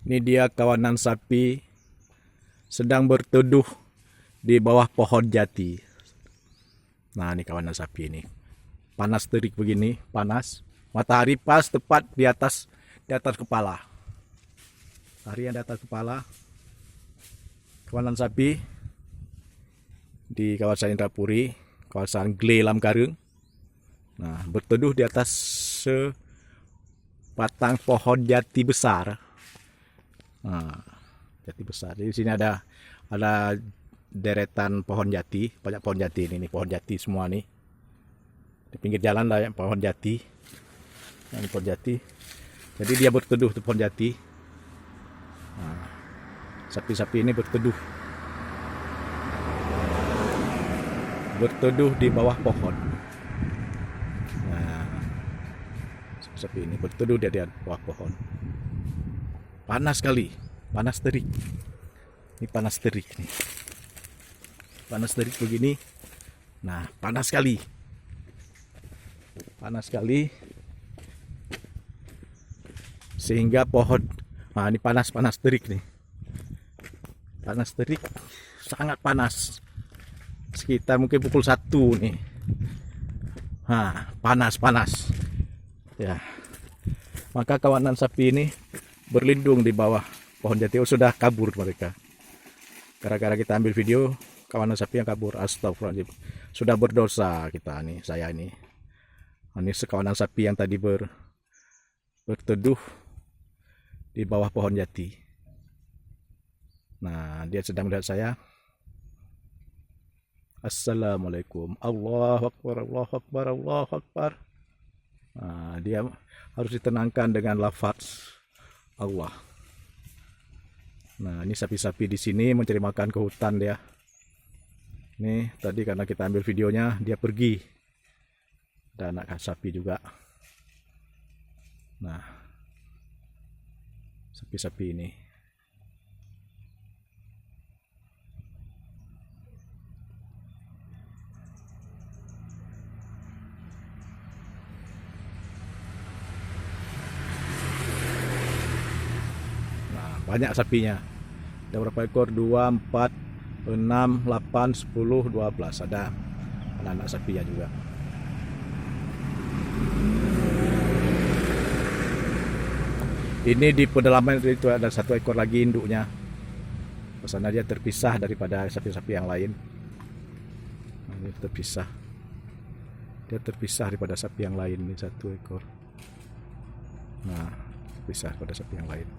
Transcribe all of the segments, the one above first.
Ini dia kawanan sapi sedang berteduh di bawah pohon jati. Nah, ini kawanan sapi ini. Panas terik begini, panas. Matahari pas tepat di atas kepala. Matahari yang di atas kepala. Kawanan sapi di kawasan Indrapuri, kawasan Gle Lamkarung. Nah, berteduh di atas sebatang pohon jati besar. Nah, jati besar. Jadi di sini ada deretan pohon jati, banyak pohon jati ini pohon jati semua nih. Di pinggir jalan lah ya, pohon jati. Ini pohon jati. Jadi dia berteduh di pohon jati. Nah, sapi-sapi ini berteduh di bawah pohon. Nah, sapi ini berteduh di bawah pohon. Panas sekali, panas terik. Ini panas terik nih. Panas terik begini. Nah, panas sekali. Panas sekali. Sehingga pohon, nah ini panas terik nih. Panas terik, sangat panas. Sekitar mungkin pukul 1 nih. Nah, panas. Ya. Maka kawanan sapi ini berlindung di bawah pohon jati. Oh, sudah kabur mereka. Gara-gara kita ambil video kawanan sapi yang kabur. Astagfirullahaladzim. Sudah berdosa kita nih, saya ini. Ini sekawanan sapi yang tadi berteduh di bawah pohon jati. Nah, dia sedang melihat saya. Assalamualaikum. Allahu Akbar, Allahu Akbar, Allahu Akbar. Nah, dia harus ditenangkan dengan lafaz Allah. Nah, ini sapi-sapi di sini mencari makan ke hutan dia. Nih, tadi karena kita ambil videonya, dia pergi. Ada anak sapi juga. Nah, sapi-sapi ini. Banyak sapinya. Ada berapa ekor? 2, 4, 6, 8, 10, 12. Ada anak sapinya juga. Ini di pedalaman itu ada 1 ekor lagi induknya. Karena dia terpisah daripada sapi-sapi yang lain. Ini terpisah. Dia terpisah daripada sapi yang lain. Ini 1 ekor. Nah, terpisah daripada sapi yang lain.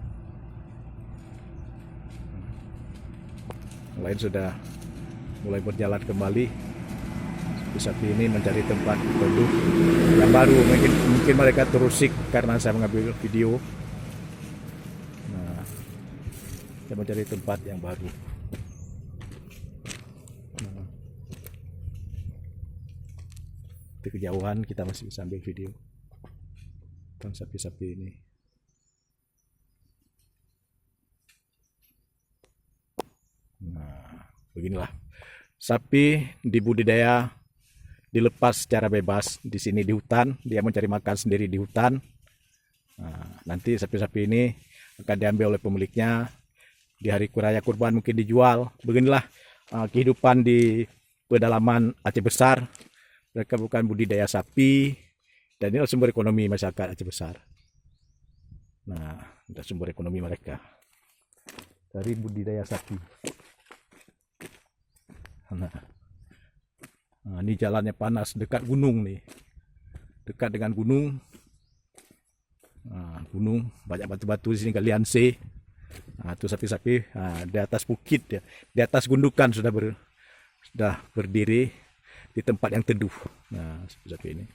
Yang lain sudah mulai berjalan kembali. Sapi ini mencari tempat teduh yang baru. Mungkin mereka terusik karena saya mengambil video. Nah, saya mencari tempat yang baru. Nah, di kejauhan kita masih bisa ambil video tentang sapi-sapi ini. Nah, beginilah sapi dibudidaya, dilepas secara bebas di sini di hutan. Dia mencari makan sendiri di hutan. Nah, nanti sapi-sapi ini akan diambil oleh pemiliknya di hari raya kurban, mungkin dijual. Beginilah kehidupan di pedalaman Aceh Besar. Mereka bukan budidaya sapi, dan ini sumber ekonomi masyarakat Aceh Besar. Nah, ada sumber ekonomi mereka dari budidaya sapi. Nah, ini jalannya panas, dekat gunung nih, dekat dengan gunung. Nah, gunung banyak batu-batu di sini, galian C. Nah, itu sapi-sapi di atas bukit ya, di atas gundukan sudah berdiri di tempat yang teduh. Nah, sapi-sapi ini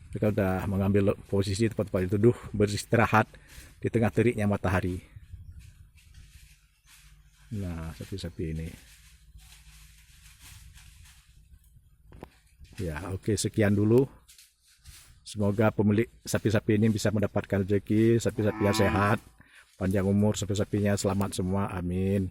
mereka sudah mengambil posisi tempat-tempat yang teduh, beristirahat di tengah teriknya matahari. Nah, sapi-sapi ini. Ya, oke, sekian dulu. Semoga pemilik sapi-sapi ini bisa mendapatkan rezeki, sapi-sapinya sehat, panjang umur, sapi-sapinya selamat semua. Amin.